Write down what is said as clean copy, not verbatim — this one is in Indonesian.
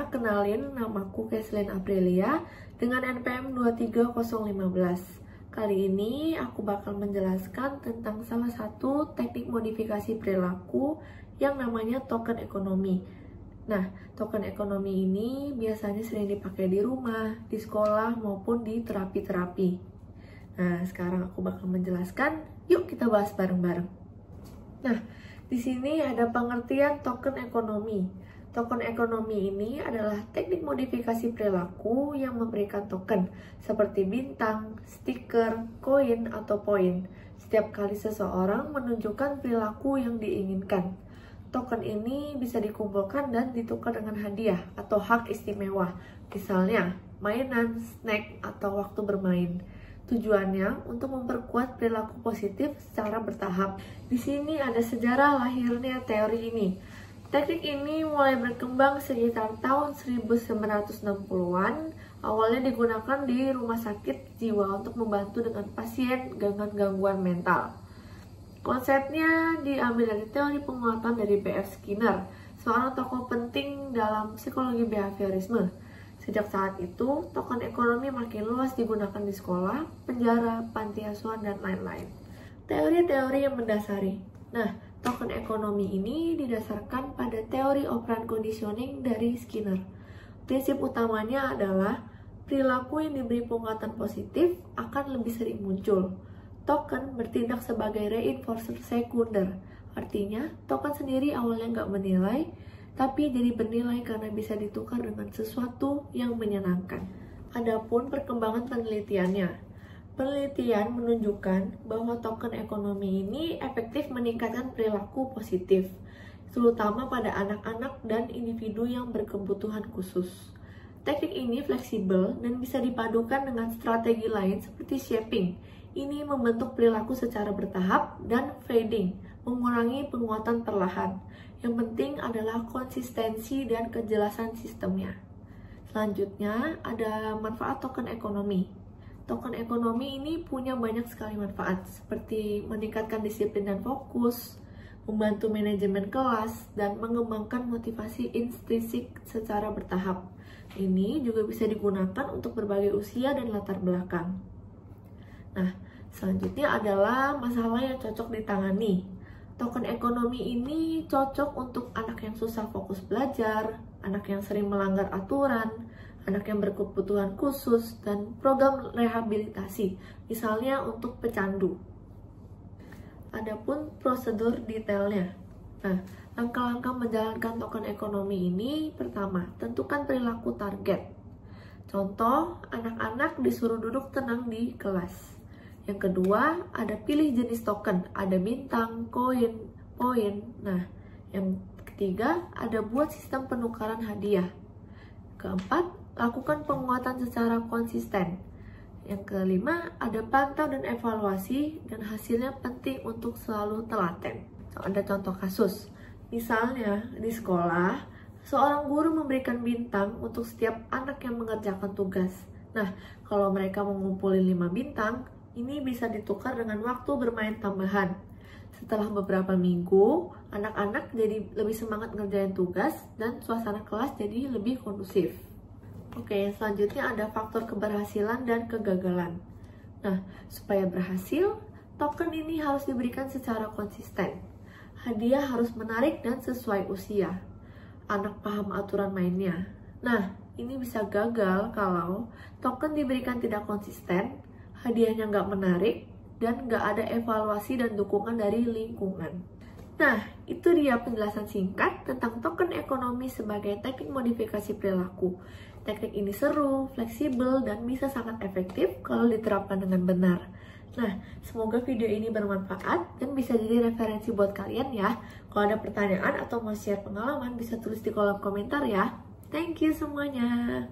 kenalin, namaku Keslin Aprilia dengan NPM 23015. Kali ini aku bakal menjelaskan tentang salah satu teknik modifikasi perilaku yang namanya token ekonomi. Nah, token ekonomi ini biasanya sering dipakai di rumah, di sekolah, maupun di terapi-terapi. Nah, sekarang aku bakal menjelaskan, yuk kita bahas bareng-bareng. Nah, di sini ada pengertian token ekonomi. Token ekonomi ini adalah teknik modifikasi perilaku yang memberikan token seperti bintang, stiker, koin, atau poin setiap kali seseorang menunjukkan perilaku yang diinginkan. Token ini bisa dikumpulkan dan ditukar dengan hadiah atau hak istimewa, misalnya mainan, snack, atau waktu bermain. Tujuannya untuk memperkuat perilaku positif secara bertahap. Di sini ada sejarah lahirnya teori ini. Teknik ini mulai berkembang sekitar tahun 1960-an. Awalnya digunakan di rumah sakit jiwa untuk membantu dengan pasien dengan gangguan mental. Konsepnya diambil dari teori penguatan dari B.F. Skinner, seorang tokoh penting dalam psikologi behaviorisme. Sejak saat itu, token ekonomi makin luas digunakan di sekolah, penjara, panti asuhan, dan lain-lain. Teori-teori yang mendasari. Nah, token ekonomi ini didasarkan pada teori operant conditioning dari Skinner. Prinsip utamanya adalah perilaku yang diberi penguatan positif akan lebih sering muncul. Token bertindak sebagai reinforcer sekunder, artinya token sendiri awalnya nggak menilai, tapi jadi bernilai karena bisa ditukar dengan sesuatu yang menyenangkan. Adapun perkembangan penelitiannya, penelitian menunjukkan bahwa token ekonomi ini efektif meningkatkan perilaku positif, terutama pada anak-anak dan individu yang berkebutuhan khusus. Teknik ini fleksibel dan bisa dipadukan dengan strategi lain seperti shaping. Ini membentuk perilaku secara bertahap, dan fading, mengurangi penguatan perlahan. Yang penting adalah konsistensi dan kejelasan sistemnya. Selanjutnya ada manfaat token ekonomi. Token ekonomi ini punya banyak sekali manfaat, seperti meningkatkan disiplin dan fokus, membantu manajemen kelas, dan mengembangkan motivasi intrinsik secara bertahap. Ini juga bisa digunakan untuk berbagai usia dan latar belakang. Nah, selanjutnya adalah masalah yang cocok ditangani. Token ekonomi ini cocok untuk anak yang susah fokus belajar, anak yang sering melanggar aturan, anak yang berkebutuhan khusus, dan program rehabilitasi, misalnya untuk pecandu. Adapun prosedur detailnya. Nah, langkah-langkah menjalankan token ekonomi ini, pertama, tentukan perilaku target. Contoh, anak-anak disuruh duduk tenang di kelas. Yang kedua, ada pilih jenis token, ada bintang, koin, poin. Nah, yang ketiga, ada buat sistem penukaran hadiah. Keempat, lakukan penguatan secara konsisten. Yang kelima, ada pantau dan evaluasi, dan hasilnya penting untuk selalu telaten. Ada contoh kasus, misalnya di sekolah, seorang guru memberikan bintang untuk setiap anak yang mengerjakan tugas. Nah, kalau mereka mengumpulin 5 bintang, ini bisa ditukar dengan waktu bermain tambahan. Setelah beberapa minggu, anak-anak jadi lebih semangat ngerjain tugas dan suasana kelas jadi lebih kondusif. Oke, selanjutnya ada faktor keberhasilan dan kegagalan. Nah, supaya berhasil, token ini harus diberikan secara konsisten. Hadiah harus menarik dan sesuai usia. Anak paham aturan mainnya. Nah, ini bisa gagal kalau token diberikan tidak konsisten, hadiahnya nggak menarik, dan nggak ada evaluasi dan dukungan dari lingkungan. Nah, itu dia penjelasan singkat tentang token ekonomi sebagai teknik modifikasi perilaku. Teknik ini seru, fleksibel, dan bisa sangat efektif kalau diterapkan dengan benar. Nah, semoga video ini bermanfaat dan bisa jadi referensi buat kalian ya. Kalau ada pertanyaan atau mau share pengalaman, bisa tulis di kolom komentar ya. Thank you semuanya.